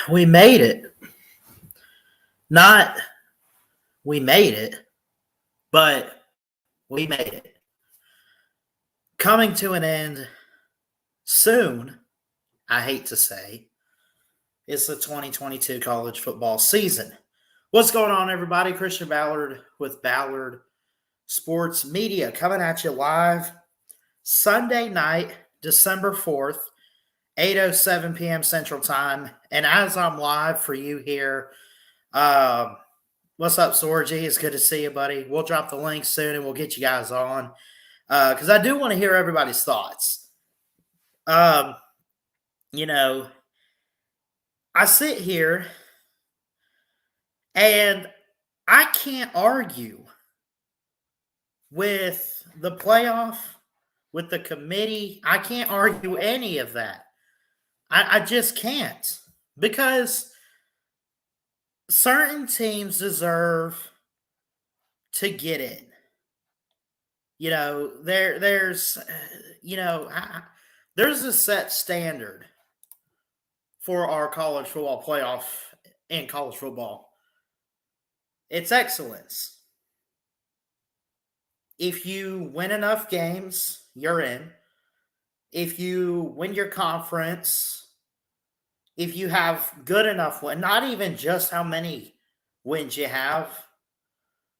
We made it. Not we made it, but we made it. Coming to an end soon, I hate to say, is the 2022 college football season. What's going on, everybody? Christian Ballard with Ballard Sports Media coming at you live Sunday night, December 4th, 8:07 p.m. Central Time. And as I'm live for you here, what's up, Sorgy? It's good to see you, buddy. We'll drop the link soon and we'll get you guys on because I do want to hear everybody's thoughts. I sit here and I can't argue with the playoff, with the committee. I can't argue any of that. I just can't, because certain teams deserve to get in. There's a set standard for our college football playoff and college football. It's excellence. If you win enough games, you're in. If you win your conference, if you have good enough wins, not even just how many wins you have,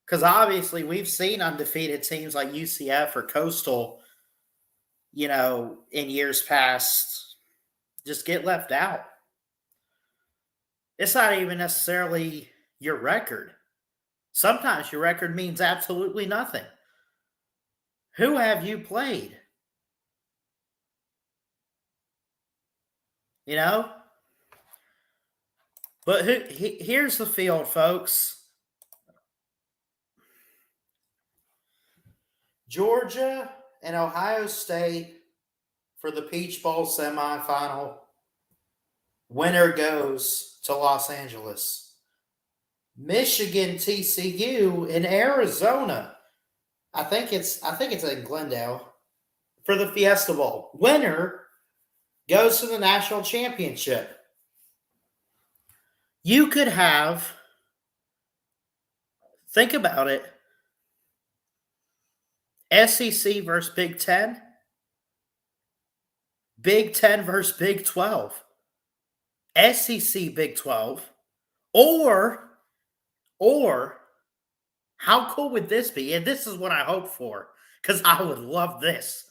because obviously we've seen undefeated teams like UCF or Coastal, in years past, just get left out. It's not even necessarily your record. Sometimes your record means absolutely nothing. Who have you played? But here's the field, folks. Georgia and Ohio State for the Peach Bowl semifinal. Winner goes to Los Angeles. Michigan, TCU in Arizona. I think it's in Glendale for the Fiesta Bowl. Winner goes to the national championship. You could have, think about it, SEC versus Big Ten, Big Ten versus Big 12, SEC Big 12, or how cool would this be? And this is what I hope for, because I would love this.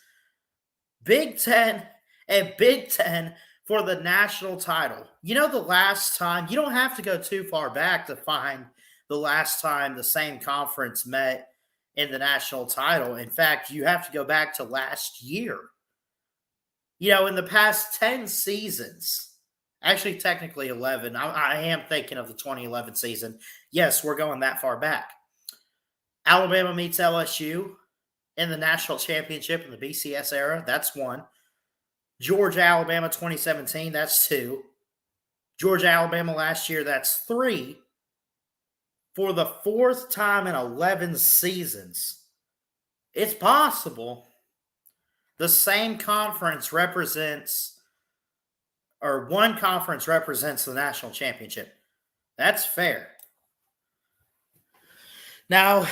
Big Ten and Big Ten for the national title. The last time, you don't have to go too far back to find the last time the same conference met in the national title. In fact, you have to go back to last year. In the past 10 seasons, actually technically 11, I am thinking of the 2011 season. Yes, we're going that far back. Alabama meets LSU in the national championship in the BCS era. That's one. Georgia, Alabama 2017, that's two. Georgia, Alabama last year, that's three. For the fourth time in 11 seasons, it's possible the same conference represents, or one conference represents the national championship. That's fair. Now,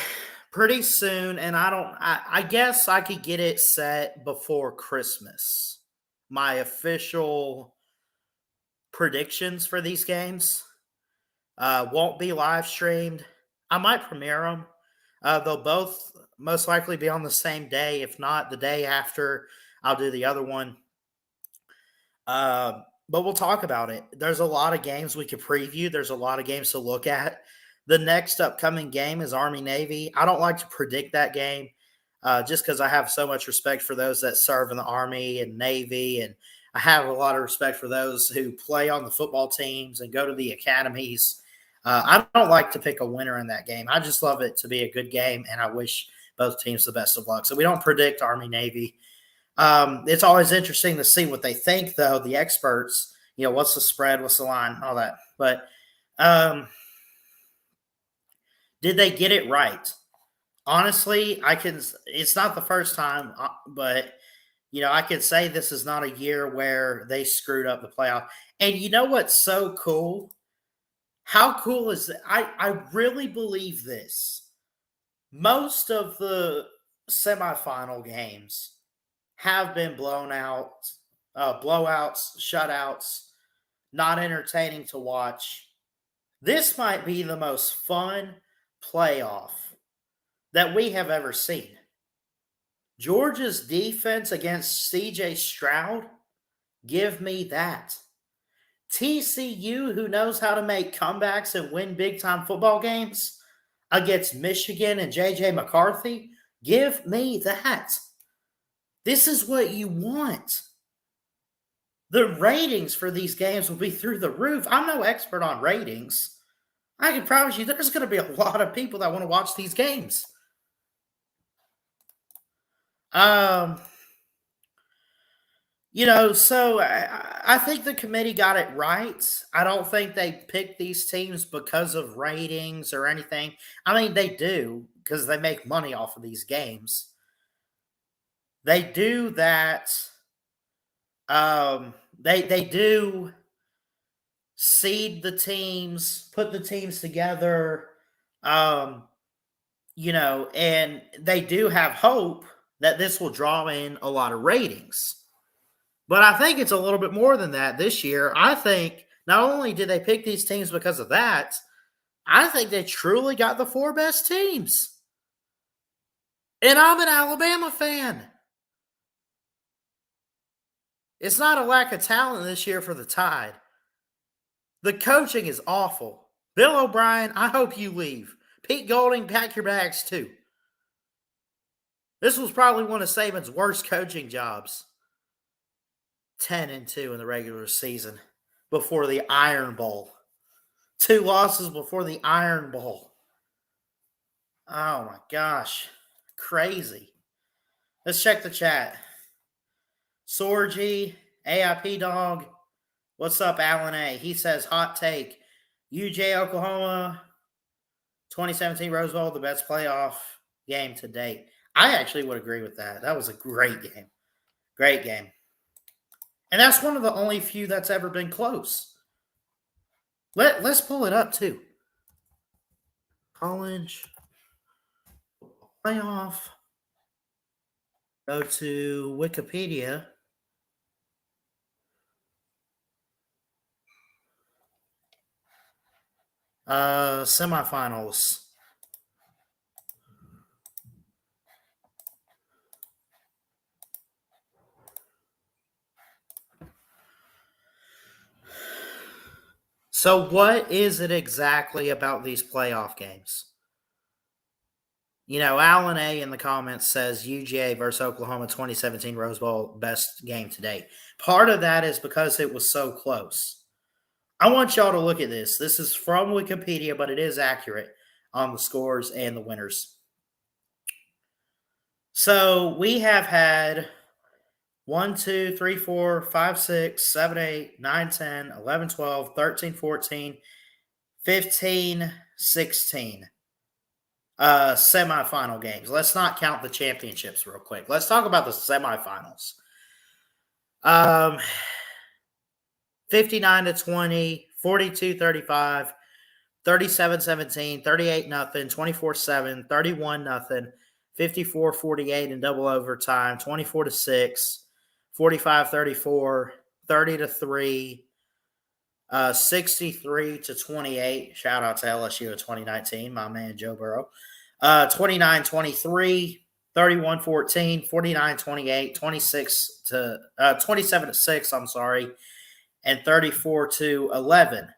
pretty soon, and I guess I could get it set before Christmas. My official predictions for these games won't be live streamed. I might premiere them. They'll both most likely be on the same day. If not, the day after, I'll do the other one. But we'll talk about it. There's a lot of games we could preview. There's a lot of games to look at. The next upcoming game is Army-Navy. I don't like to predict that game just because I have so much respect for those that serve in the Army and Navy, and I have a lot of respect for those who play on the football teams and go to the academies. I don't like to pick a winner in that game. I just love it to be a good game, and I wish both teams the best of luck. So we don't predict Army-Navy. It's always interesting to see what they think, though, the experts. What's the spread, what's the line, all that. But did they get it right? Honestly, it's not the first time, but I could say this is not a year where they screwed up the playoff. And you know what's so cool? How cool is that? I really believe this. Most of the semifinal games have been blown out, blowouts, shutouts, not entertaining to watch. This might be the most fun playoff that we have ever seen. Georgia's defense against CJ Stroud, give me that. TCU, who knows how to make comebacks and win big time football games against Michigan and JJ McCarthy, give me that. This is what you want. The ratings for these games will be through the roof. I'm no expert on ratings. I can promise you there's going to be a lot of people that want to watch these games. So I think the committee got it right. I don't think they picked these teams because of ratings or anything. I mean, they do because they make money off of these games. They do that. They do seed the teams, put the teams together, and they do have hope that this will draw in a lot of ratings. But I think it's a little bit more than that this year. I think not only did they pick these teams because of that, I think they truly got the 4 best teams. And I'm an Alabama fan. It's not a lack of talent this year for the Tide. The coaching is awful. Bill O'Brien, I hope you leave. Pete Golding, pack your bags too. This was probably one of Saban's worst coaching jobs. 10-2 in the regular season before the Iron Bowl. 2 losses before the Iron Bowl. Oh my gosh. Crazy. Let's check the chat. Sorgy, AIP Dog. What's up, Alan A? He says, hot take. UGA, Oklahoma, 2017 Rose Bowl, the best playoff game to date. I actually would agree with that. That was a great game. Great game. And that's one of the only few that's ever been close. Let's pull it up, too. College playoff. Go to Wikipedia. Semifinals. So what is it exactly about these playoff games? Alan A in the comments says UGA versus Oklahoma 2017 Rose Bowl, best game to date. Part of that is because it was so close. I want y'all to look at this. This is from Wikipedia, but it is accurate on the scores and the winners. So we have had 1, 2, 3, 4, 5, 6, 7, 8, 9, 10, 11, 12, 13, 14, 15, 16 semifinal games. Let's not count the championships real quick. Let's talk about the semifinals. 59-20, 42-35, 37-17, 38-0, 24-7, 31-0, 54-48 in double overtime, 24-6, 45-34, 30-3, 63-28. Shout out to LSU in 2019, my man Joe Burrow. 29-23, 31-14, 49-28, 27-6. I'm sorry, and 34-11.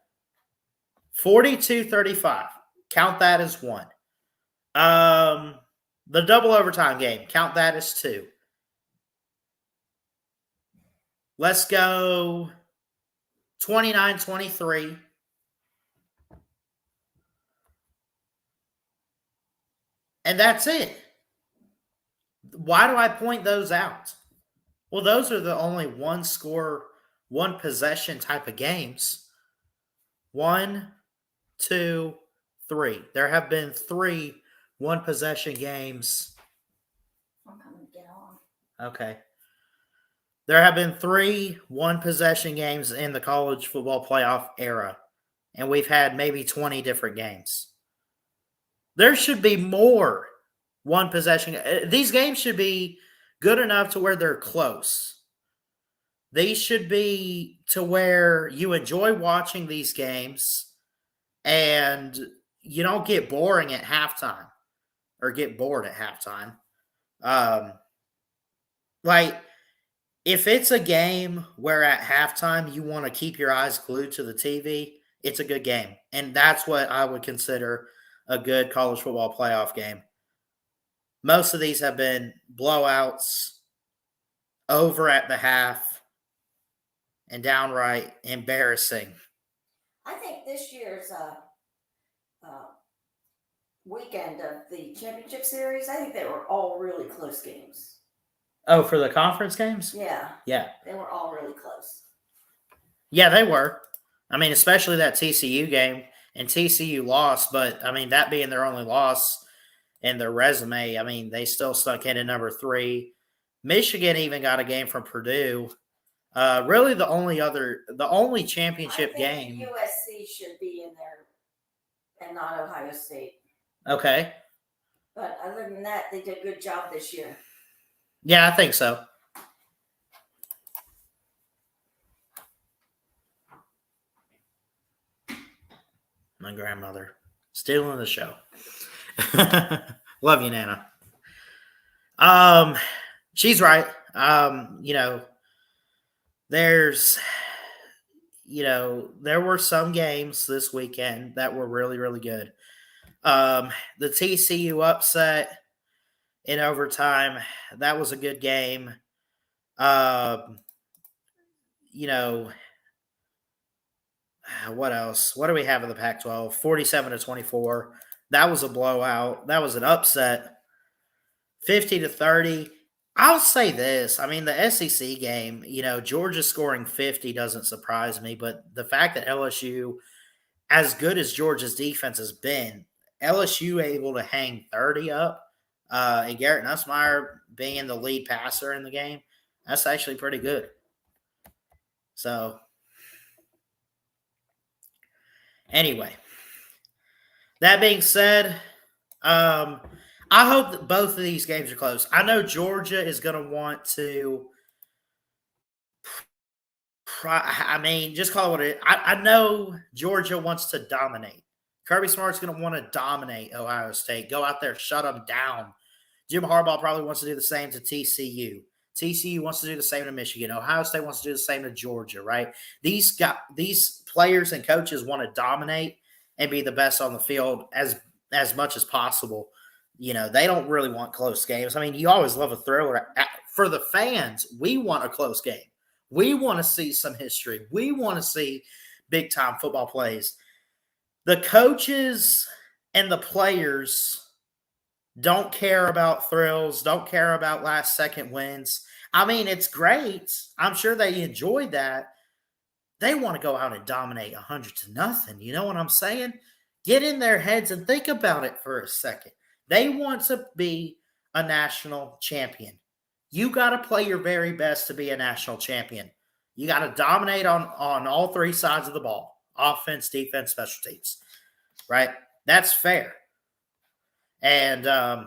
42-35. Count that as 1. The double overtime game. Count that as 2. Let's go 29-23. And that's it. Why do I point those out? Well, those are the only one score, one possession type of games. 1, 2, 3. There have been 3 one possession games. I'm coming to get on. Okay. There have been 3 one-possession games in the college football playoff era, and we've had maybe 20 different games. There should be more one-possession. These games should be good enough to where they're close. These should be to where you enjoy watching these games and you don't get boring at halftime or get bored at halftime. Um, like, if it's a game where at halftime you want to keep your eyes glued to the TV, it's a good game. And that's what I would consider a good college football playoff game. Most of these have been blowouts, over at the half, and downright embarrassing. I think this year's weekend of the championship series, I think they were all really close games. Oh, for the conference games? Yeah. Yeah. They were all really close. Yeah, they were. I mean, especially that TCU game. And TCU lost, but, I mean, that being their only loss in their resume, I mean, they still stuck in at number 3. Michigan even got a game from Purdue. Really the only championship game. USC should be in there and not Ohio State. Okay. But other than that, they did a good job this year. Yeah, I think so. My grandmother stealing the show. Love you, Nana. She's right. There were some games this weekend that were really, really good. The TCU upset in overtime, that was a good game. What else? What do we have in the Pac-12? 47-24. That was a blowout. That was an upset. 50-30. I'll say this. I mean, the SEC game, Georgia scoring 50 doesn't surprise me, but the fact that LSU, as good as Georgia's defense has been, LSU able to hang 30 up, and Garrett Nussmeier being the lead passer in the game, that's actually pretty good. So, anyway, that being said, I hope that both of these games are close. I know Georgia is going to want to just call it what it is. I know Georgia wants to dominate. Kirby Smart's going to want to dominate Ohio State, go out there, shut them down. Jim Harbaugh probably wants to do the same to TCU. TCU wants to do the same to Michigan. Ohio State wants to do the same to Georgia, right? These players and coaches want to dominate and be the best on the field as much as possible. They don't really want close games. I mean, you always love a thriller. For the fans, we want a close game. We want to see some history. We want to see big-time football plays. The coaches and the players don't care about thrills, don't care about last-second wins. I mean, it's great. I'm sure they enjoyed that. They want to go out and dominate 100-0. You know what I'm saying? Get in their heads and think about it for a second. They want to be a national champion. You got to play your very best to be a national champion. You got to dominate on all 3 sides of the ball. Offense, defense, special teams. Right? That's fair. And, I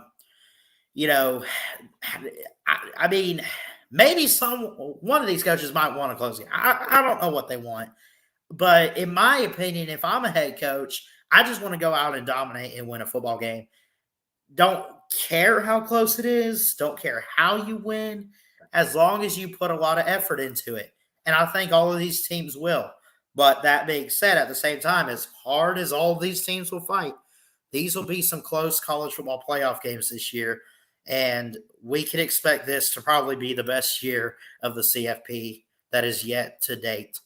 mean, maybe one of these coaches might want to close it. I don't know what they want. But in my opinion, if I'm a head coach, I just want to go out and dominate and win a football game. Don't care how close it is. Don't care how you win, as long as you put a lot of effort into it. And I think all of these teams will. But that being said, at the same time, as hard as all of these teams will fight, these will be some close college football playoff games this year. And we can expect this to probably be the best year of the CFP that is yet to date.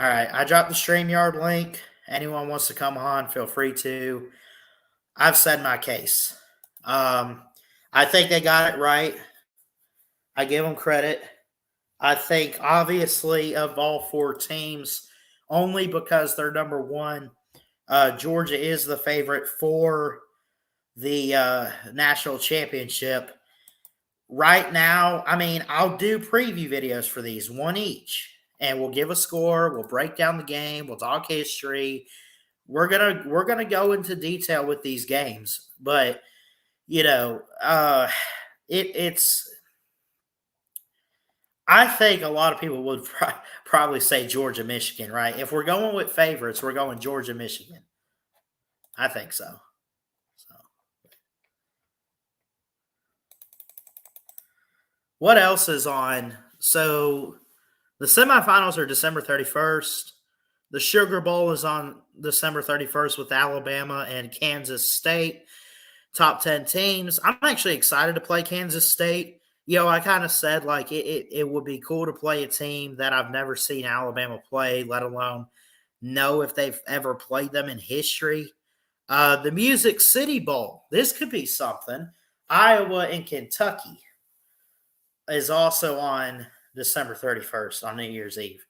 All right, I dropped the StreamYard link. Anyone wants to come on, feel free to. I've said my case. I think they got it right. I give them credit. I think, obviously, of all 4 teams, only because they're number 1, Georgia is the favorite for the national championship. Right now, I mean, I'll do preview videos for these, one each, and we'll give a score. We'll break down the game. We'll talk history. We're gonna go into detail with these games, but you know, it's. I think a lot of people would probably say Georgia, Michigan, right? If we're going with favorites, we're going Georgia, Michigan. I think so. So, what else is on? So, the semifinals are December 31st. The Sugar Bowl is on December 31st with Alabama and Kansas State. Top 10 teams. I'm actually excited to play Kansas State. I kind of said like it would be cool to play a team that I've never seen Alabama play, let alone know if they've ever played them in history. The Music City Bowl. This could be something. Iowa and Kentucky is also on December 31st on New Year's Eve.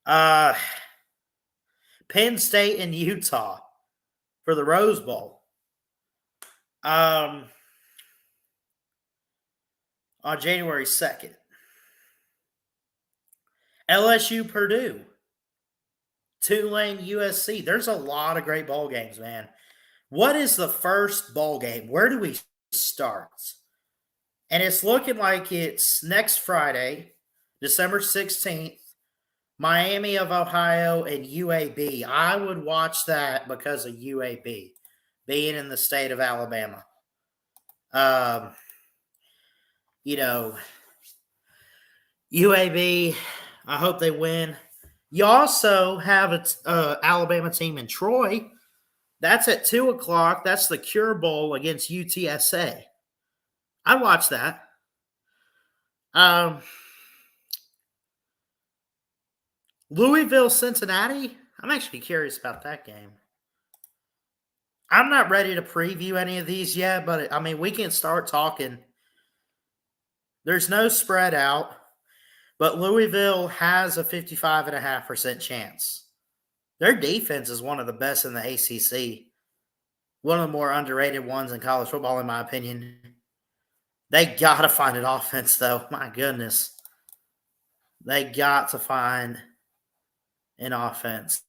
Penn State and Utah for the Rose Bowl. On January 2nd. LSU Purdue. Tulane USC. There's a lot of great bowl games, man. What is the first bowl game? Where do we start? And it's looking like it's next Friday, December 16th, Miami of Ohio and UAB. I would watch that because of UAB being in the state of Alabama. You know, UAB, I hope they win. You also have an Alabama team in Troy. That's at 2 o'clock. That's the Cure Bowl against UTSA. I watch that. Louisville, Cincinnati. I'm actually curious about that game. I'm not ready to preview any of these yet, but I mean, we can start talking. There's no spread out, but Louisville has a 55.5% chance. Their defense is one of the best in the ACC. One of the more underrated ones in college football, in my opinion. They got to find an offense, though. My goodness. They got to find an offense.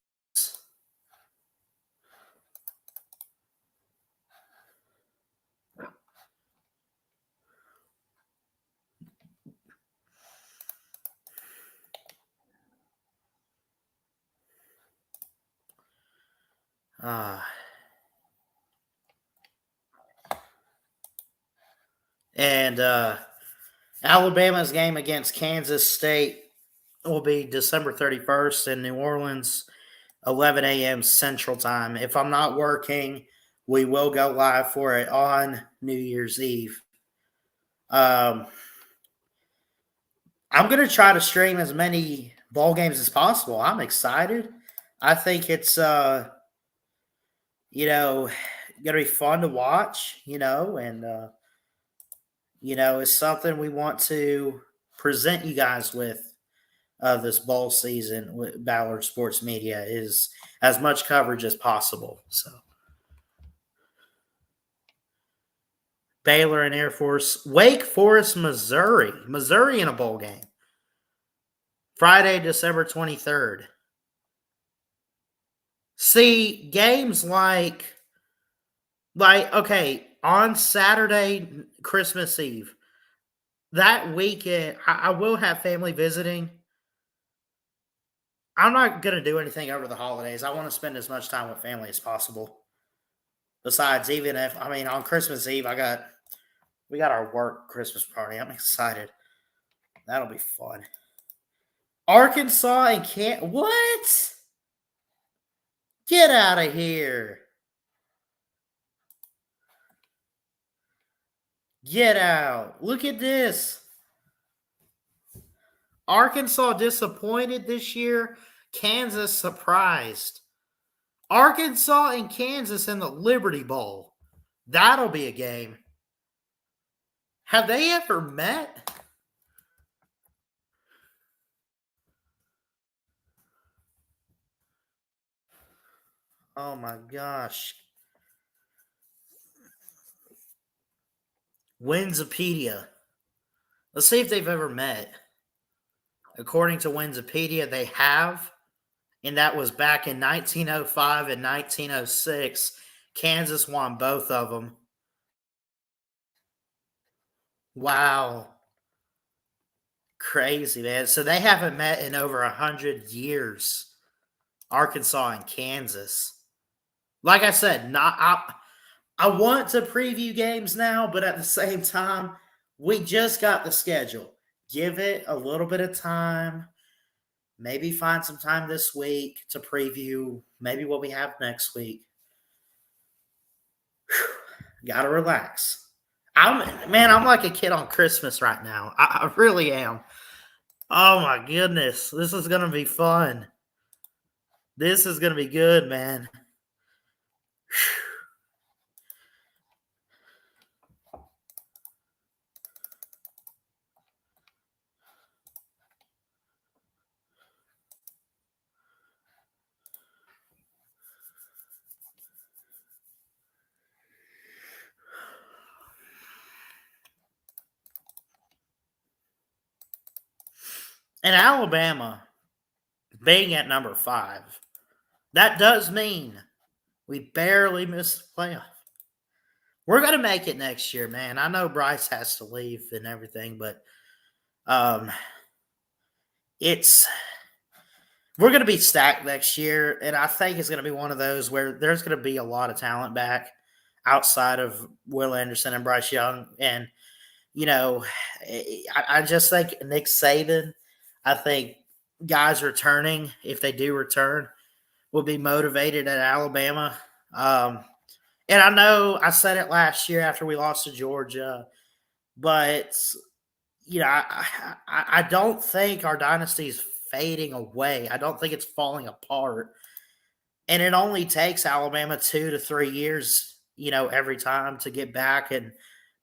And Alabama's game against Kansas State will be December 31st in New Orleans, 11 a.m. Central Time. If I'm not working, we will go live for it on New Year's Eve. I'm going to try to stream as many ball games as possible. I'm excited. I think it's, going to be fun to watch, and, it's something we want to present you guys with this bowl season with Ballard Sports Media is as much coverage as possible. So Baylor and Air Force, Wake Forest, Missouri in a bowl game. Friday, December 23rd. See, games like okay, on Saturday, Christmas Eve, that weekend, I will have family visiting. I'm not going to do anything over the holidays. I want to spend as much time with family as possible. Besides, even if, on Christmas Eve, we got our work Christmas party. I'm excited. That'll be fun. Arkansas and what? Get out of here. Get out. Look at this. Arkansas disappointed this year. Kansas surprised. Arkansas and Kansas in the Liberty Bowl. That'll be a game. Have they ever met? Oh my gosh. Winsipedia. Let's see if they've ever met. According to Winsipedia, they have, and that was back in 1905 and 1906. Kansas won both of them. Wow. Crazy, man. So they haven't met in over 100 years. Arkansas and Kansas. Like I said, I want to preview games now, but at the same time, we just got the schedule. Give it a little bit of time. Maybe find some time this week to preview maybe what we have next week. Gotta relax. I'm like a kid on Christmas right now. I really am. Oh my goodness. This is gonna be fun. This is gonna be good, man. And Alabama being at number 5, that does mean we barely missed the playoff. We're gonna make it next year, man. I know Bryce has to leave and everything, but it's we're gonna be stacked next year, and I think it's gonna be one of those where there's gonna be a lot of talent back outside of Will Anderson and Bryce Young, and I just think Nick Saban. I think guys returning, if they do return, will be motivated at Alabama. And I know I said it last year after we lost to Georgia, but I don't think our dynasty is fading away. I don't think it's falling apart. And it only takes Alabama 2 to 3 years, every time to get back and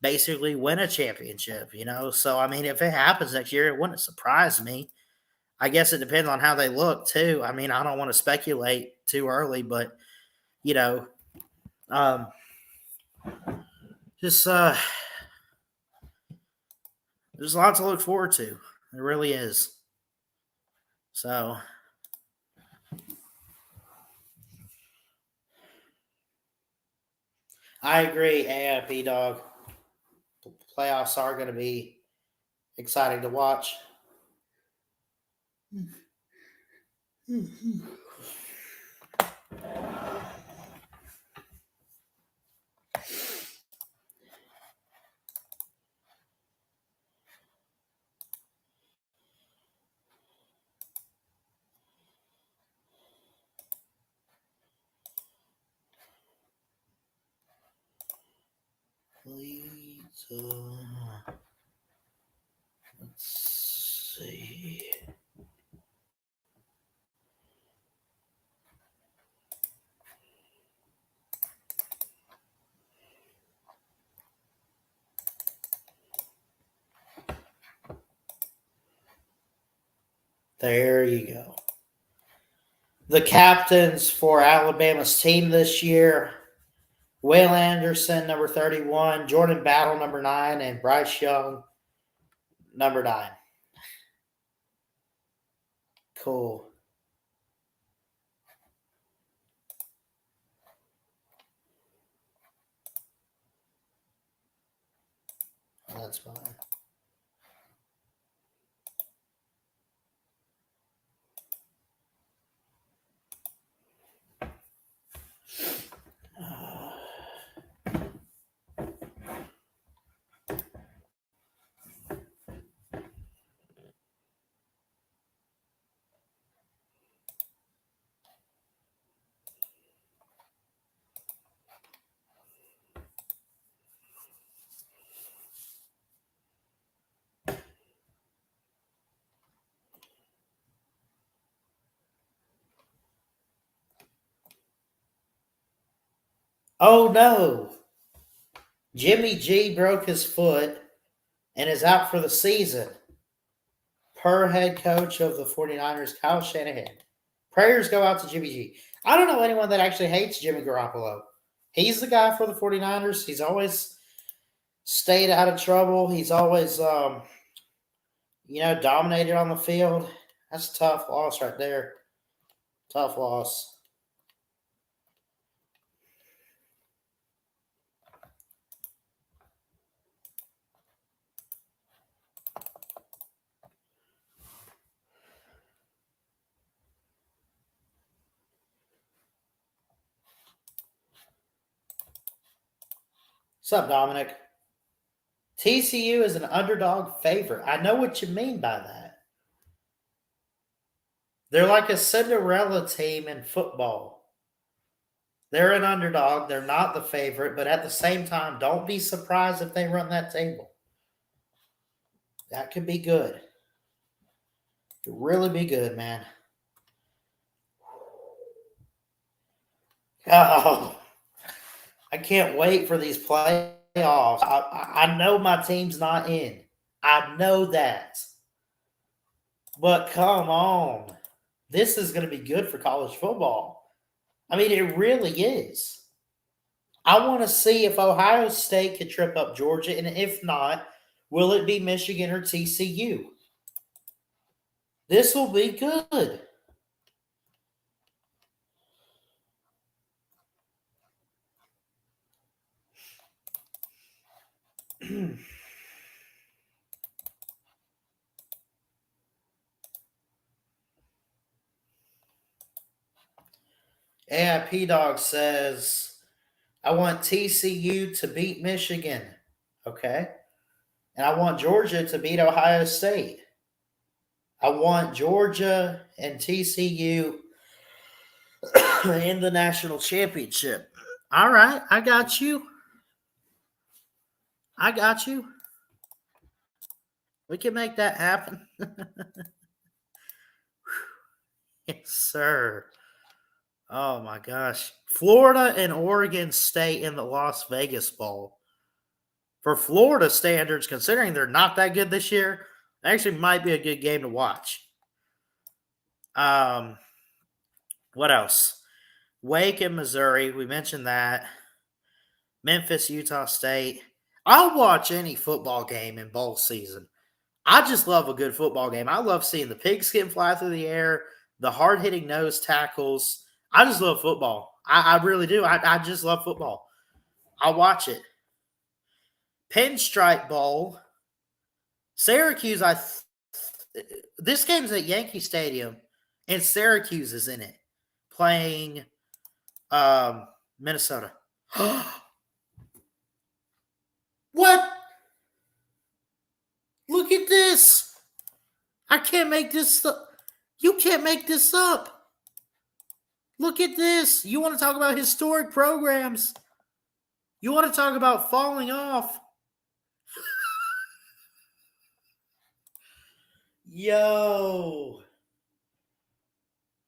basically win a championship. So, I mean, if it happens next year, it wouldn't surprise me. I guess it depends on how they look, too. I mean, I don't want to speculate too early, but, um, just there's a lot to look forward to. There really is. So, I agree, AIP dog. Playoffs are going to be exciting to watch. Let's see. There you go. The captains for Alabama's team this year: Will Anderson, number 31, Jordan Battle, number 9, and Bryce Young, number 9. Cool. That's fine. Oh no. Jimmy G broke his foot and is out for the season, per head coach of the 49ers, Kyle Shanahan. Prayers go out to Jimmy G. I don't know anyone that actually hates Jimmy Garoppolo. He's the guy for the 49ers. He's always stayed out of trouble. He's always, dominated on the field. That's a tough loss right there. Tough loss. What's up, Dominic? TCU is an underdog favorite. I know what you mean by that. They're like a Cinderella team in football. They're an underdog. They're not the favorite, but at the same time, don't be surprised if they run that table. That could be good. Could really be good, man. Oh, I can't wait for these playoffs. I know my team's not in. I know that. But come on. This is going to be good for college football. I mean, it really is. I want to see if Ohio State could trip up Georgia, and if not, will it be Michigan or TCU? This will be good. AIP Dog says, I want TCU to beat Michigan. Okay. And I want Georgia to beat Ohio State. I want Georgia and TCU in the national championship. All right. I got you. I got you. We can make that happen. Yes, sir. Oh my gosh. Florida and Oregon State in the Las Vegas Bowl. For Florida standards, considering they're not that good this year, actually might be a good game to watch. What else? Wake and Missouri. We mentioned that. Memphis, Utah State. I'll watch any football game in bowl season. I just love a good football game. I love seeing the pigskin fly through the air, the hard-hitting nose tackles. I just love football. I really do. I just love football. I'll watch it. Pinstripe Bowl. Syracuse, this game's at Yankee Stadium, and Syracuse is in it, playing Minnesota. What? Look at this. I can't make this up. You can't make this up. Look at this. You want to talk about historic programs? You want to talk about falling off? Yo.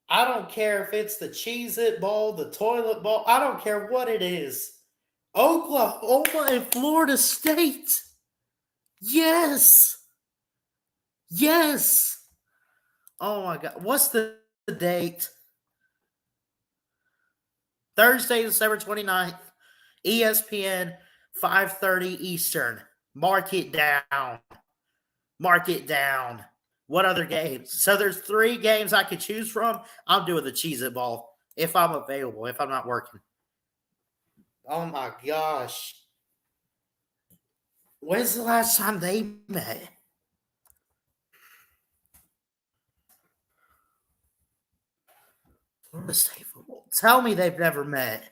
I don't care if it's the Cheez-It Bowl, the Toilet Bowl. I don't care what it is. Oklahoma and Florida State. Yes. Yes. Oh my God. What's the date? Thursday, December 29th. ESPN, 5:30 Eastern. Mark it down. Mark it down. What other games? So there's 3 games I could choose from. I'm doing the Cheez-It Bowl if I'm available, if I'm not working. Oh my gosh. When's the last time they met? Florida State football. Tell me they've never met.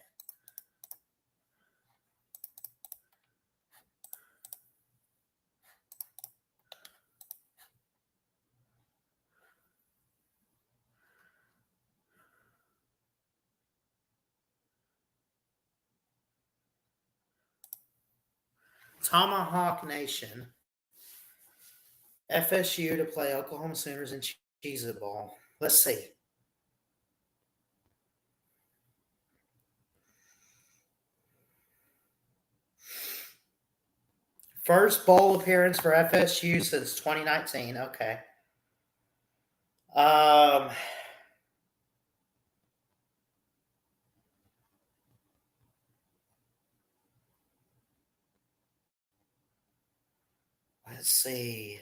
Tomahawk Nation. FSU to play Oklahoma Sooners in Cheez-It Bowl. Let's see. First bowl appearance for FSU since 2019. Okay. Let's see.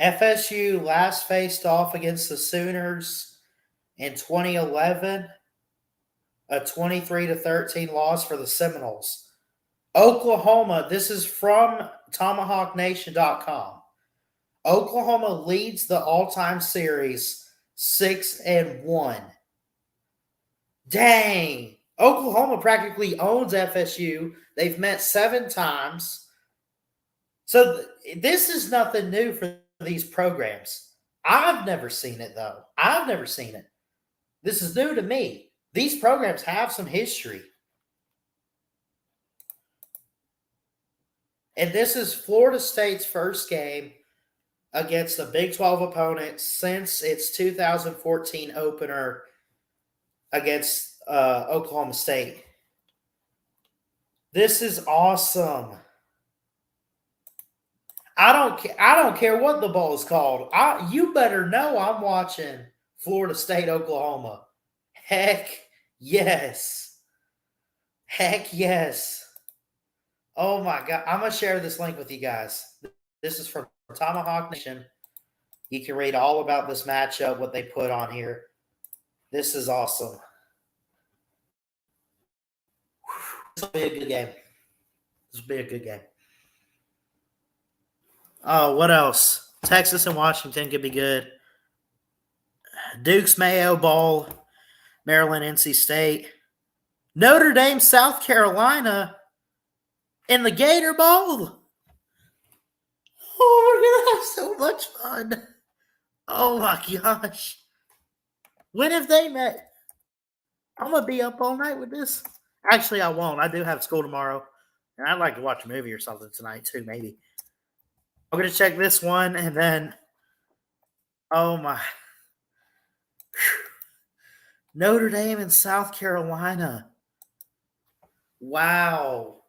FSU last faced off against the Sooners in 2011, a 23-13 loss for the Seminoles. Oklahoma, this is from TomahawkNation.com. Oklahoma leads the all-time series 6-1. Dang. Oklahoma practically owns FSU. They've met 7 times. So this is nothing new for these programs. I've never seen it, though. I've never seen it. This is new to me. These programs have some history. And this is Florida State's first game against a Big 12 opponent since its 2014 opener against Oklahoma State. This is awesome. I don't care what the bowl is called. You better know I'm watching Florida State, Oklahoma. Heck yes. Heck yes. Oh my God. I'm going to share this link with you guys. This is from Tomahawk Nation. You can read all about this matchup, what they put on here. This is awesome. This will be a good game. This will be a good game. Oh, what else? Texas and Washington could be good. Duke's Mayo Bowl, Maryland, NC State. Notre Dame, South Carolina in the Gator Bowl. Oh, we're going to have so much fun. Oh, my gosh. When have they met? I'm going to be up all night with this. Actually, I won't. I do have school tomorrow. And I'd like to watch a movie or something tonight, too, maybe. I'm going to check this one, and then, oh, my. Notre Dame and South Carolina. Wow.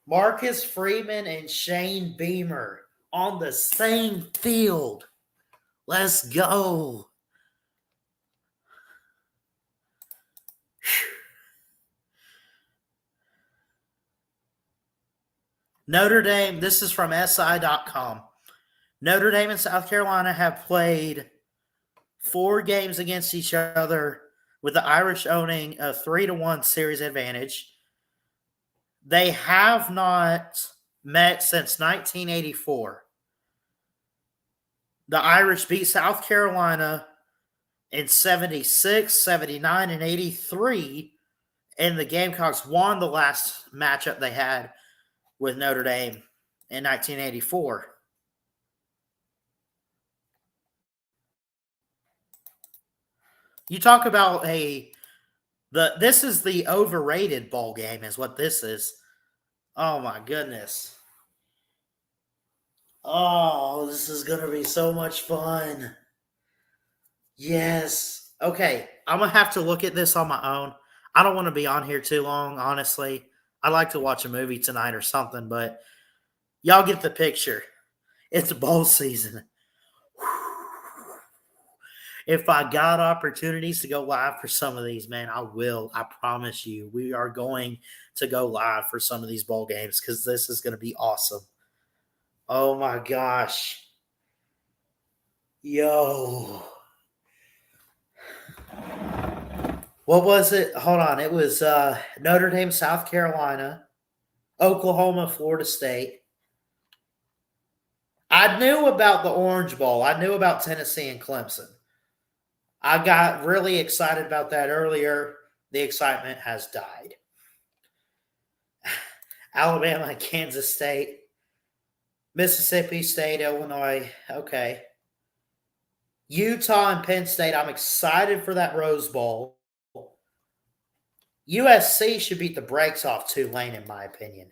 Marcus Freeman and Shane Beamer on the same field. Let's go. Notre Dame, this is from SI.com. Notre Dame and South Carolina have played 4 games against each other, with the Irish owning a 3-1 series advantage. They have not met since 1984. The Irish beat South Carolina in 76, 79, and 83, and the Gamecocks won the last matchup they had with Notre Dame in 1984. You talk about this is the overrated bowl game is what this is. Oh my goodness. Oh, this is going to be so much fun. Yes. Okay, I'm going to have to look at this on my own. I don't want to be on here too long, honestly. I'd like to watch a movie tonight or something, but y'all get the picture. It's bowl season. If I got opportunities to go live for some of these, man, I will. I promise you. We are going to go live for some of these bowl games because this is going to be awesome. Oh, my gosh. Yo. What was it? Hold on. It was Notre Dame, South Carolina, Oklahoma, Florida State. I knew about the Orange Bowl. I knew about Tennessee and Clemson. I got really excited about that earlier. The excitement has died. Alabama and Kansas State. Mississippi State, Illinois. Okay. Utah and Penn State. I'm excited for that Rose Bowl. USC should beat the brakes off Tulane, in my opinion.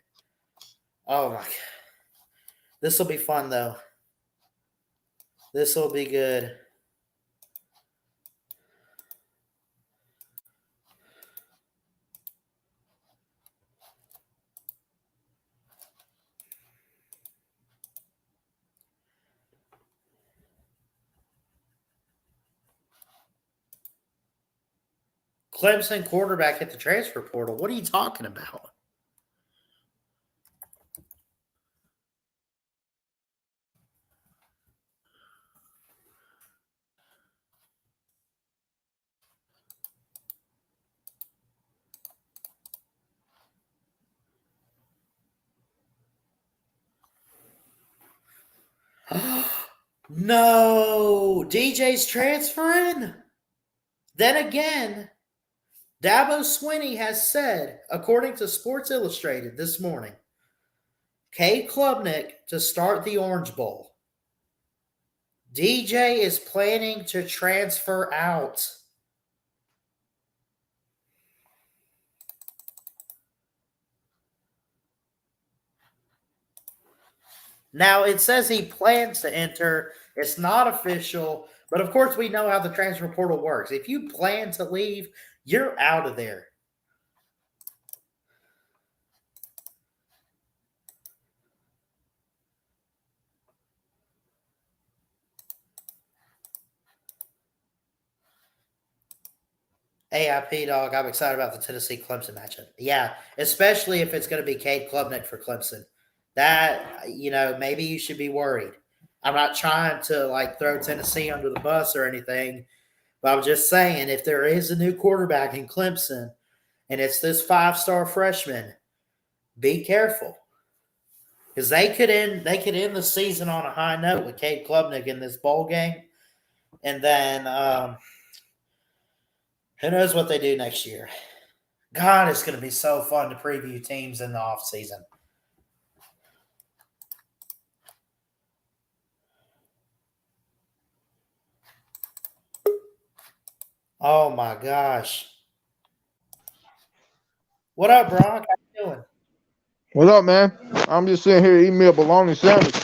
Oh, my God. This will be fun, though. This will be good. Clemson quarterback at the transfer portal. What are you talking about? No, DJ's transferring. Then again, Dabo Swinney has said, according to Sports Illustrated this morning, Cade Klubnik to start the Orange Bowl. DJ is planning to transfer out. Now, it says he plans to enter. It's not official, but of course, we know how the transfer portal works. If you plan to leave, you're out of there. AIP dog, I'm excited about the Tennessee Clemson matchup. Yeah, especially if it's going to be Cade Klubnik for Clemson. That, maybe you should be worried. I'm not trying to throw Tennessee under the bus or anything, but I'm just saying if there is a new quarterback in Clemson and it's this 5-star freshman, be careful. Because they could end the season on a high note with Cade Klubnik in this bowl game. And then who knows what they do next year. God, it's going to be so fun to preview teams in the offseason. Oh, my gosh. What up, Brock? How you doing? What up, man? I'm just sitting here eating me a bologna sandwich.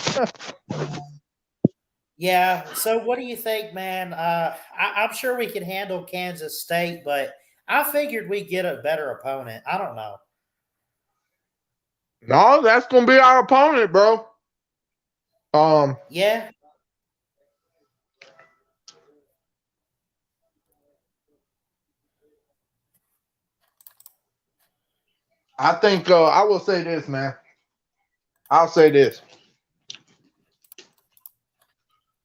Yeah, so what do you think, man? I'm sure we can handle Kansas State, but I figured we'd get a better opponent. I don't know. No, that's gonna be our opponent, bro. Yeah. I think I will say this, man. I'll say this.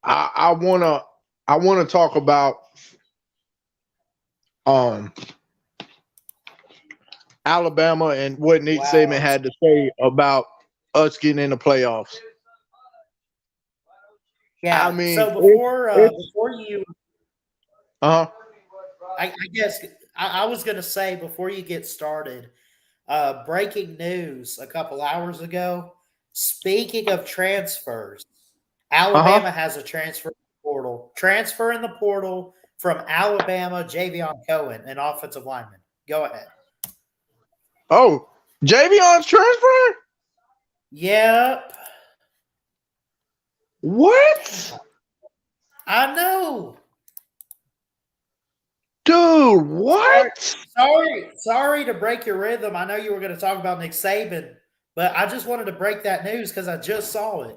I wanna talk about Alabama and what Nick Saban had to say about us getting in the playoffs. Yeah. I mean, so before you, I guess I was going to say before you get started, breaking news a couple hours ago. Speaking of transfers, Alabama has a transfer in the portal from Alabama, Javion Cohen, an offensive lineman. Go ahead. Oh, Javion's transferring? Yep. What? I know. Dude, what? Sorry to break your rhythm. I know you were going to talk about Nick Saban, but I just wanted to break that news because I just saw it.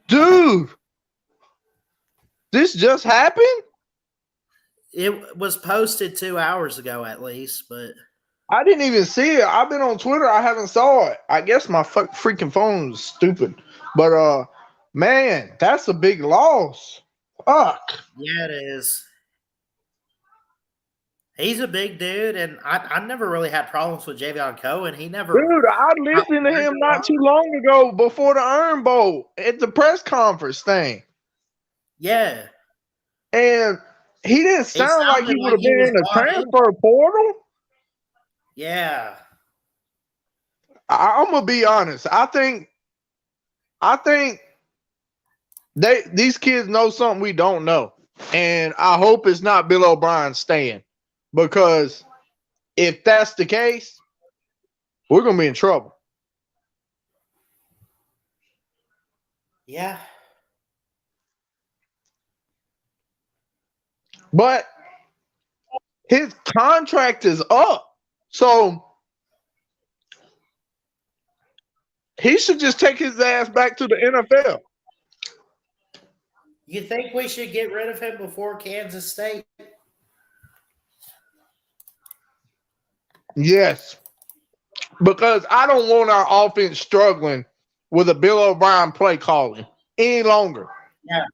Dude, this just happened? It was posted 2 hours ago at least, but I didn't even see it. I've been on Twitter. I haven't saw it. I guess my freaking phone is stupid. But man, that's a big loss. Fuck. yeah, it is. He's a big dude, and I never really had problems with Javion Cohen. He never. Dude, I listened to him not too long ago before the Iron Bowl at the press conference thing. Yeah. And he didn't sound like he would have been in the transfer portal. Yeah. I'm gonna be honest. I think these kids know something we don't know, and I hope it's not Bill O'Brien staying, because if that's the case, we're gonna be in trouble. Yeah. But his contract is up, so he should just take his ass back to the NFL. You think we should get rid of him before Kansas State? Yes, because I don't want our offense struggling with a Bill O'Brien play calling any longer. Yeah.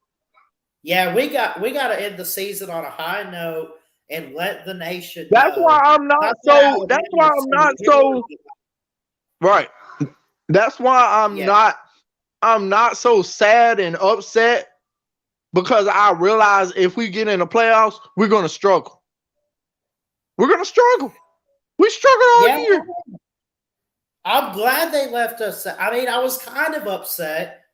Yeah, we got to end the season on a high note and let the nation That's why know. I'm not That's what so. That's Alabama why is I'm so not good. so. Right. That's why I'm Yeah. not. I'm not so sad and upset because I realize if we get in the playoffs, we're gonna struggle. We're gonna struggle. We struggled all Yeah. year. I'm glad they left us. I mean, I was kind of upset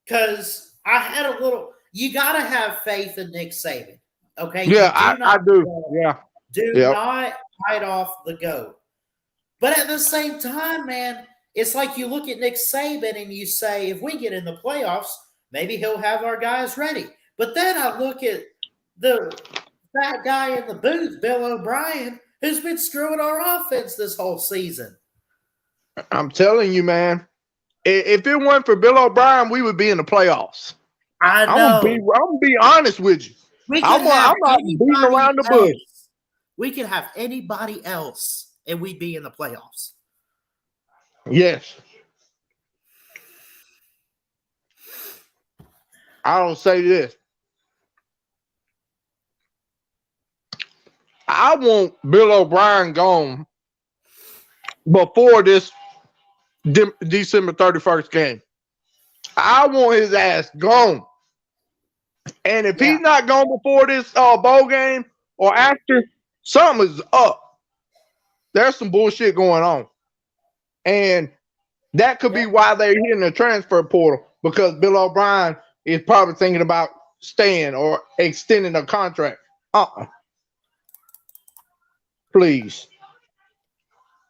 because I had a little. You got to have faith in Nick Saban. Okay, Yeah, you do I not do. Yeah. do Yep. not write off the goat. But at the same time, man, it's like you look at Nick Saban and you say, if we get in the playoffs, maybe he'll have our guys ready. But then I look at the fat guy in the booth, Bill O'Brien, who's been screwing our offense this whole season. I'm telling you, man. If it weren't for Bill O'Brien, we would be in the playoffs. I know. I'm gonna be honest with you. We could I'm have not beating anybody around the bush. else. We could have anybody else, and we'd be in the playoffs. Yes. I don't say this. I want Bill O'Brien gone before this December 31st game. I want his ass gone. And if he's not gone before this bowl game or after, something's up. There's some bullshit going on. And that could be why they're hitting the transfer portal, because Bill O'Brien is probably thinking about staying or extending a contract. Please.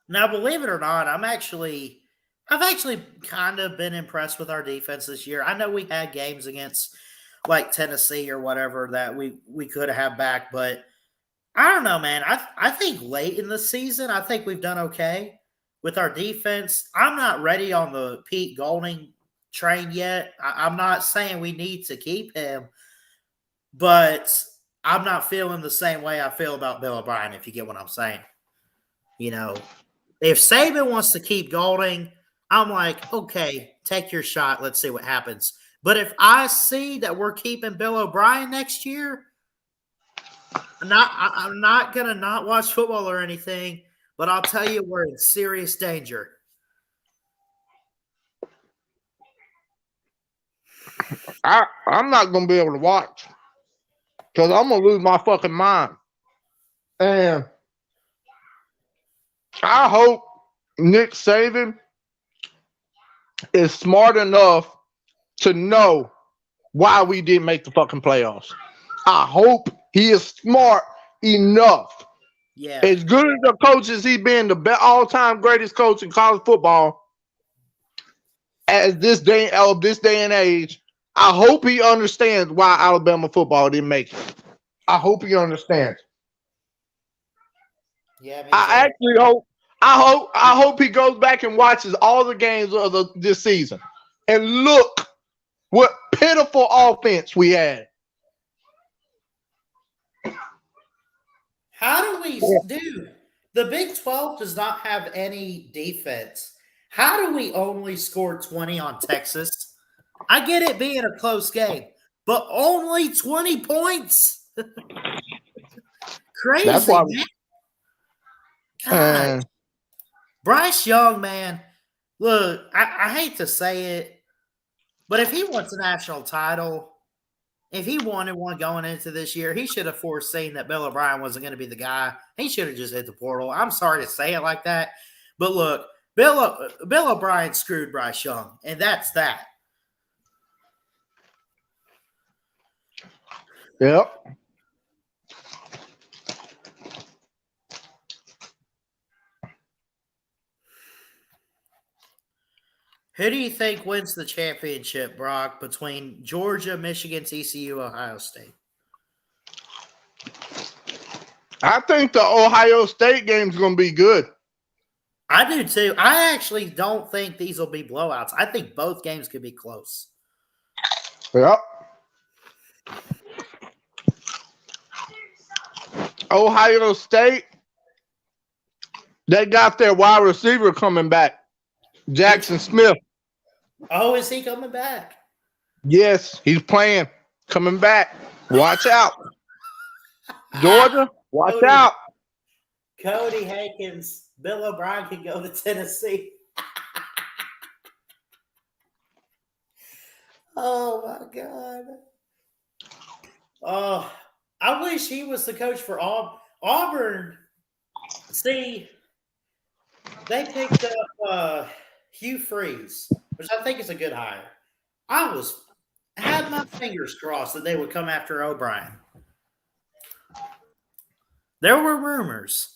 Now, believe it or not, I've actually kind of been impressed with our defense this year. I know we had games against like Tennessee or whatever that we could have back, but I don't know, man. I think late in the season, I think we've done okay with our defense. I'm not ready on the Pete Golding train yet. I'm not saying we need to keep him, but I'm not feeling the same way I feel about Bill O'Brien, if you get what I'm saying. You know, if Saban wants to keep Golding, I'm like, okay, take your shot. Let's see what happens. But if I see that we're keeping Bill O'Brien next year, I'm not gonna not watch football or anything, but I'll tell you we're in serious danger. I'm not gonna be able to watch because I'm gonna lose my fucking mind. And I hope Nick Saban is smart enough to know why we didn't make the fucking playoffs. I hope he is smart enough. Yeah. As good as the coach as he's been, the all-time greatest coach in college football, as this day and age, I hope he understands why Alabama football didn't make it. I hope he understands. Yeah, me too. I hope he goes back and watches all the games of this season and look what pitiful offense we had. How do we do? The Big 12 does not have any defense. How do we only score 20 on Texas? I get it being a close game, but only 20 points. Crazy, That's why man. God. Bryce Young, man. Look, I hate to say it, but if he wants a national title, if he wanted one going into this year, he should have foreseen that Bill O'Brien wasn't going to be the guy. He should have just hit the portal. I'm sorry to say it like that, but look, Bill O'Brien screwed Bryce Young, and that's that. Yep. Who do you think wins the championship, Brock, between Georgia, Michigan, TCU, Ohio State? I think the Ohio State game's going to be good. I do too. I actually don't think these will be blowouts. I think both games could be close. Yep. Ohio State They got their wide receiver coming back, Jackson Smith. Oh, is he coming back? Yes, he's playing, coming back. Watch out, Georgia. Watch out. Cody Hankins, Bill O'Brien can go to Tennessee. Oh my God. Oh, I wish he was the coach for Auburn. See, they picked up Hugh Freeze, which I think is a good hire. I had my fingers crossed that they would come after O'Brien. There were rumors.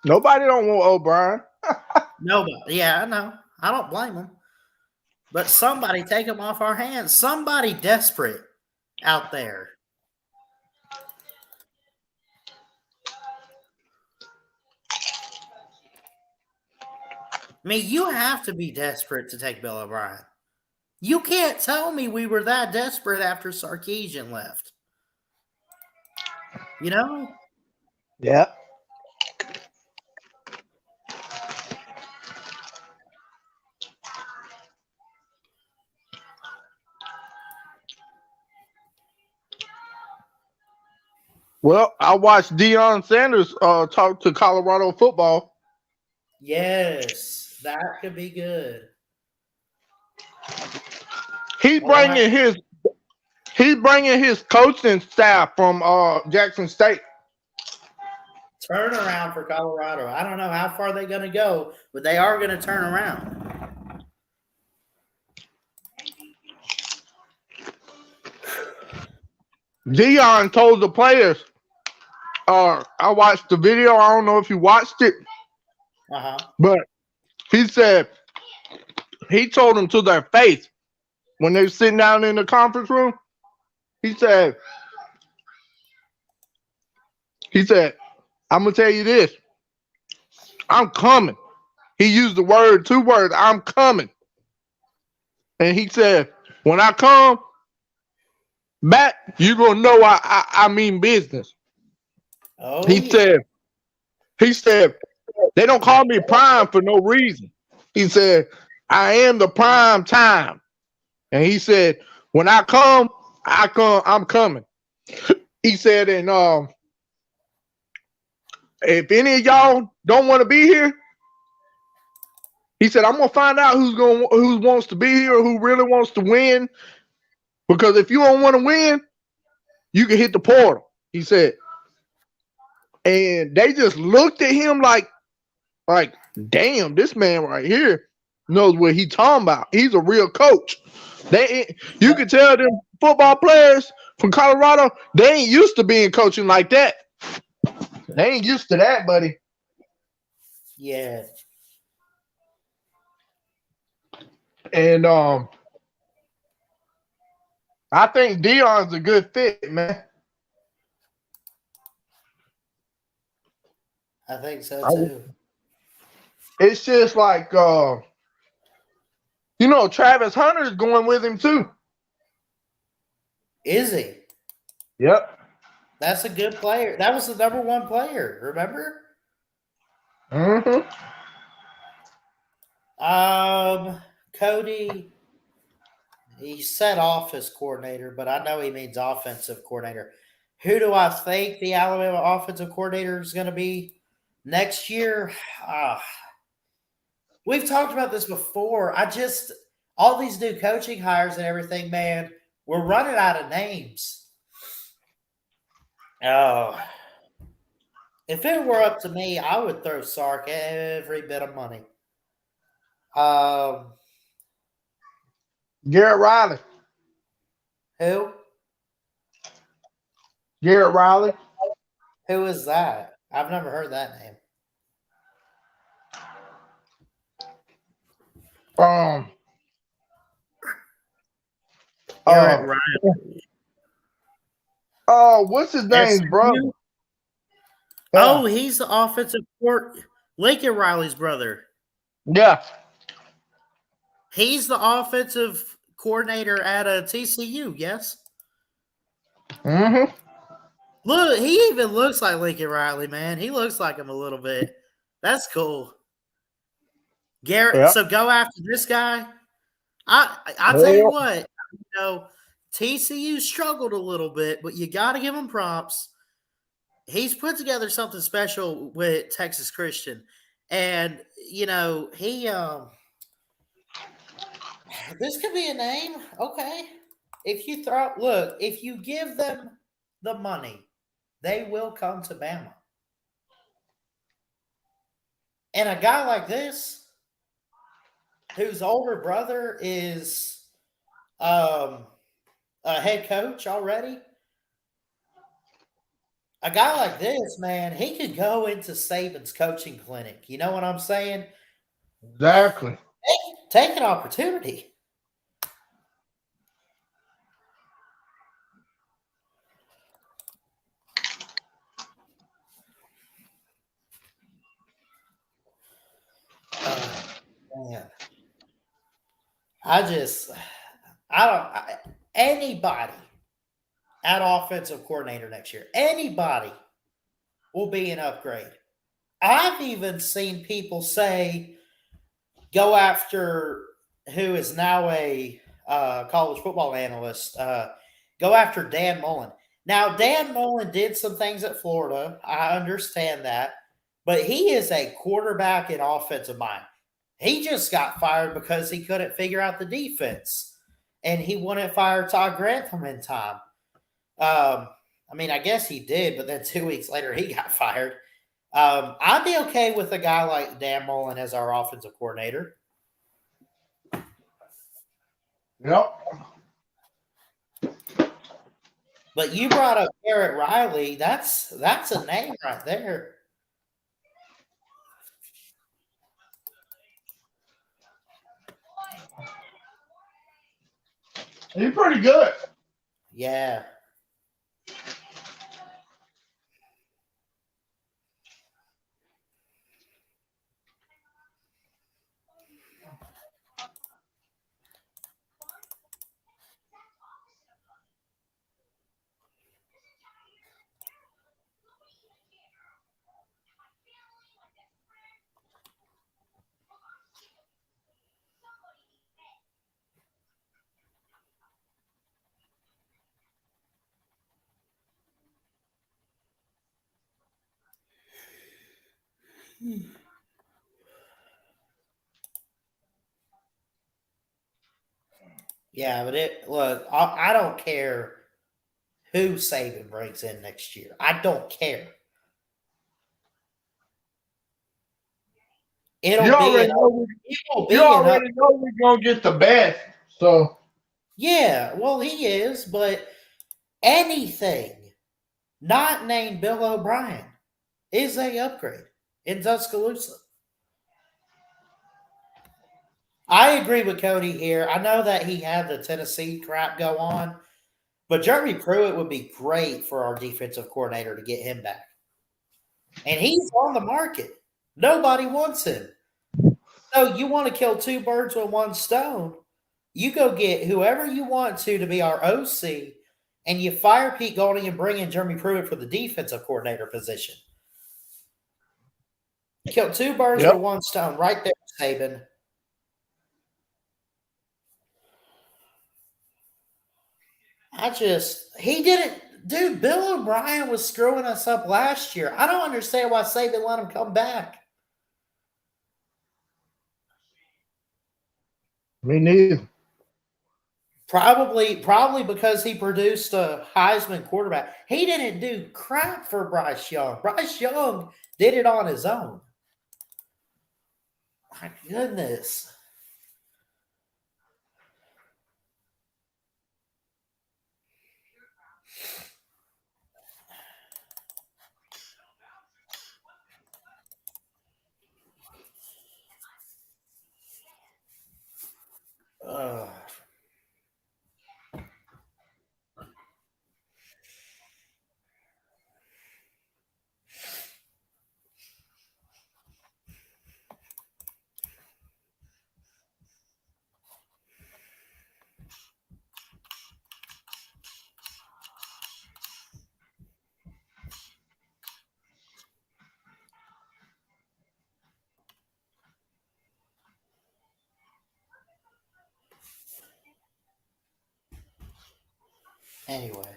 Nobody don't want O'Brien. Nobody. Yeah, I know. I don't blame them. But somebody take them off our hands. Somebody desperate out there. I mean, you have to be desperate to take Bill O'Brien. You can't tell me we were that desperate after Sarkisian left. You know? Yeah. Well, I watched Deion Sanders talk to Colorado football. Yes, that could be good. He's bringing his coaching staff from Jackson State. Turnaround for Colorado. I don't know how far they're going to go, but they are going to turn around. Deion told the players, I watched the video. I don't know if you watched it, but he said he told them to their face when they were sitting down in the conference room. He said, I'm going to tell you this. I'm coming. He used the two words, I'm coming. And he said, when I come back, you're going to know I mean business. Oh, he said, they don't call me prime for no reason. He said, I am the prime time. And he said, when I come, I'm coming. He said, and if any of y'all don't want to be here, he said, I'm gonna find out who wants to be here, who really wants to win. Because if you don't want to win, you can hit the portal. He said, and they just looked at him like, damn, this man right here knows what he's talking about. He's a real coach. You can tell them football players from Colorado, they ain't used to being coaching like that. They ain't used to that, buddy. Yeah. And I think Deion's a good fit, man. I think so too. It's just like Travis Hunter's going with him too. Is he? Yep. That's a good player. That was the number one player, remember? Mm-hmm. Cody, he said office coordinator, but I know he means offensive coordinator. Who do I think the Alabama offensive coordinator is going to be next year? We've talked about this before. All these new coaching hires and everything, man, we're running out of names. Oh, if it were up to me, I would throw Sark every bit of money. Garrett Riley. Who? Garrett Riley. Who is that? I've never heard that name. Garrett Riley. What's his name, bro? Oh, he's the offensive court. Lincoln Riley's brother. Yeah. He's the offensive coordinator at TCU, yes? Mm-hmm. Look, he even looks like Lincoln Riley, man. He looks like him a little bit. That's cool. Garrett, Yep. so go after this guy. I'll tell you Well, what, TCU struggled a little bit, but you got to give him props. He's put together something special with Texas Christian. And, he this could be a name. Okay. If you give them the money, they will come to Bama. And a guy like this, whose older brother is a head coach already, a guy like this, man, he could go into Saban's coaching clinic. You know what I'm saying? exactly. Take an opportunity. Man. Anybody at offensive coordinator next year, anybody will be an upgrade. I've even seen people say go after who is now a college football analyst, go after Dan Mullen. Now, Dan Mullen did some things at Florida. I understand that. But he is a quarterback and offensive mind. He just got fired because he couldn't figure out the defense. And he wouldn't fire Todd Grantham in time. I guess he did, but then 2 weeks later he got fired. I'd be okay with a guy like Dan Mullen as our offensive coordinator. Yep. But you brought up Garrett Riley. That's a name right there. He's pretty good. Yeah. Yeah, but I don't care who Saban brings in next year. I don't care. You already know we're gonna get the best. So Yeah, well, he is, but anything not named Bill O'Brien is a upgrade in Tuscaloosa. I agree with Cody here. I know that he had the Tennessee crap go on, but Jeremy Pruitt would be great for our defensive coordinator to get him back. And he's on the market. Nobody wants him. So you want to kill two birds with one stone. You go get whoever you want to be our OC, and you fire Pete Golding and bring in Jeremy Pruitt for the defensive coordinator position. Kill two birds with one stone right there, Saban. He didn't, dude, Bill O'Brien was screwing us up last year. I don't understand why Saban let him come back. me neither. Probably because he produced a Heisman quarterback. He didn't do crap for Bryce Young. Bryce Young did it on his own. My goodness. Uh, Anyway,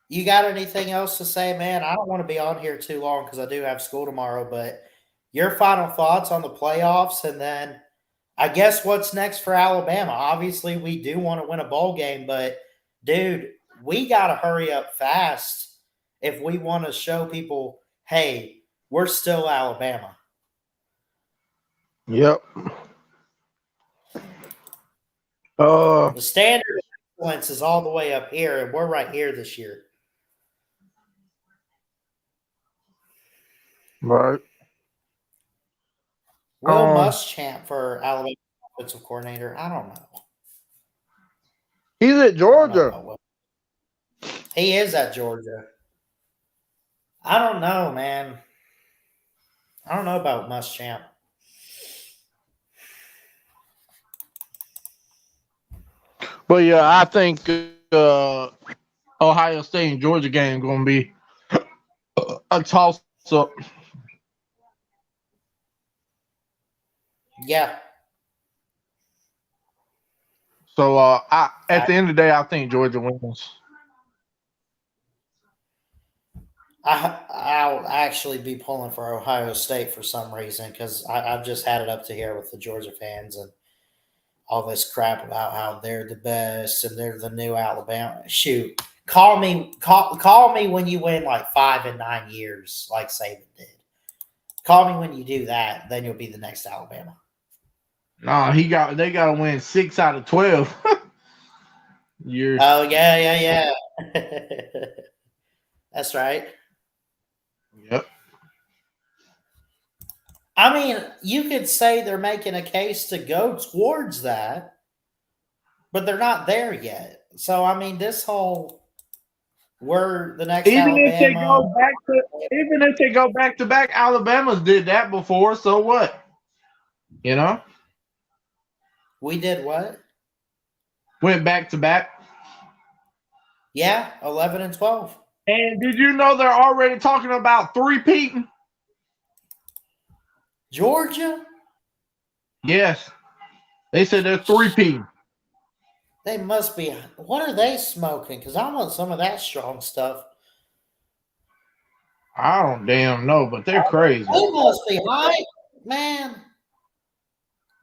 you got anything else to say, man? I don't want to be on here too long because I do have school tomorrow, but your final thoughts on the playoffs, and then I guess what's next for Alabama? Obviously, we do want to win a bowl game, but dude, we got to hurry up fast if we want to show people, hey, we're still Alabama. Yep. The standard of excellence is all the way up here, and we're right here this year. Right. Will Muschamp for Alabama offensive coordinator? I don't know. He's at Georgia. He is at Georgia. I don't know, man. I don't know about Muschamp. But yeah, I think Ohio State and Georgia game going to be a toss up. Yeah. So at the end of the day, I think Georgia wins. I'll actually be pulling for Ohio State for some reason because I've just had it up to here with the Georgia fans and all this crap about how they're the best and they're the new Alabama. Shoot, call me when you win like 5 in 9 years, like Saban did. Call me when you do that, then you'll be the next Alabama. Nah, they got to win 6 out of 12 years. Oh yeah. That's right. Yep. I mean, you could say they're making a case to go towards that, but they're not there yet. So, I mean, this whole we're the next Even Alabama. if they go back to back, Alabama's did that before. So what? You know, We did what? went back to back. Yeah, 11 and 12. And did you know they're already talking about three-peating? Georgia? Yes. They said they're three-peating. They must be. What are they smoking? Because I want some of that strong stuff. I don't damn know, but they're crazy. They must be high. Man,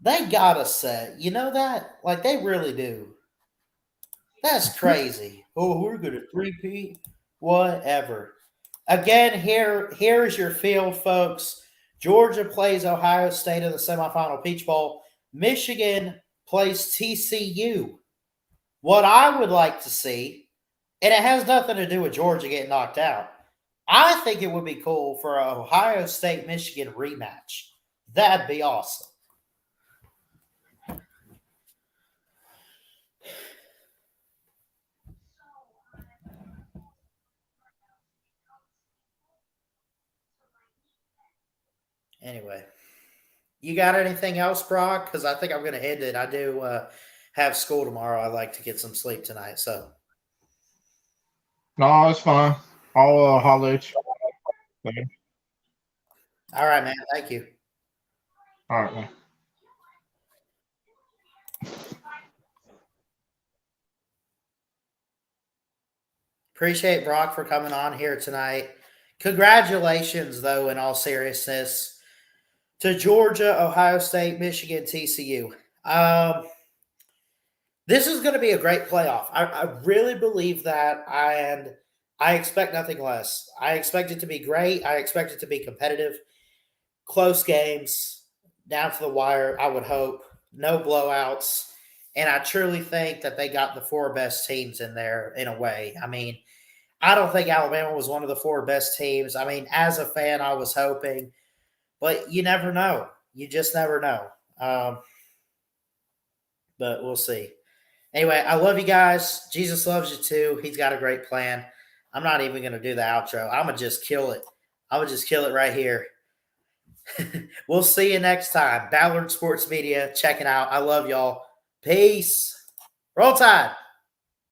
they got us set. You know that? Like, they really do. That's crazy. Oh, we're going to three-peat? Whatever. Again, here's your field, folks. Georgia plays Ohio State in the semifinal Peach Bowl. Michigan plays TCU. What I would like to see, and it has nothing to do with Georgia getting knocked out, I think it would be cool for an Ohio State-Michigan rematch. That'd be awesome. Anyway, you got anything else, Brock? Because I think I'm going to end it. I do have school tomorrow. I'd like to get some sleep tonight. So, No, it's fine. I'll holler at you. Okay. all right, man. Thank you. All right, man. Appreciate Brock for coming on here tonight. Congratulations, though, in all seriousness, to Georgia, Ohio State, Michigan, TCU. This is going to be a great playoff. I really believe that, and I expect nothing less. I expect it to be great. I expect it to be competitive. Close games, down to the wire, I would hope. No blowouts. And I truly think that they got the 4 best teams in there in a way. I mean, I don't think Alabama was one of the 4 best teams. I mean, as a fan, I was hoping. But you never know. You just never know. But we'll see. Anyway, I love you guys. Jesus loves you too. He's got a great plan. I'm not even going to do the outro. I'm going to just kill it. I'm going to just kill it right here. We'll see you next time. Ballard Sports Media. Check it out. I love y'all. Peace. Roll Tide.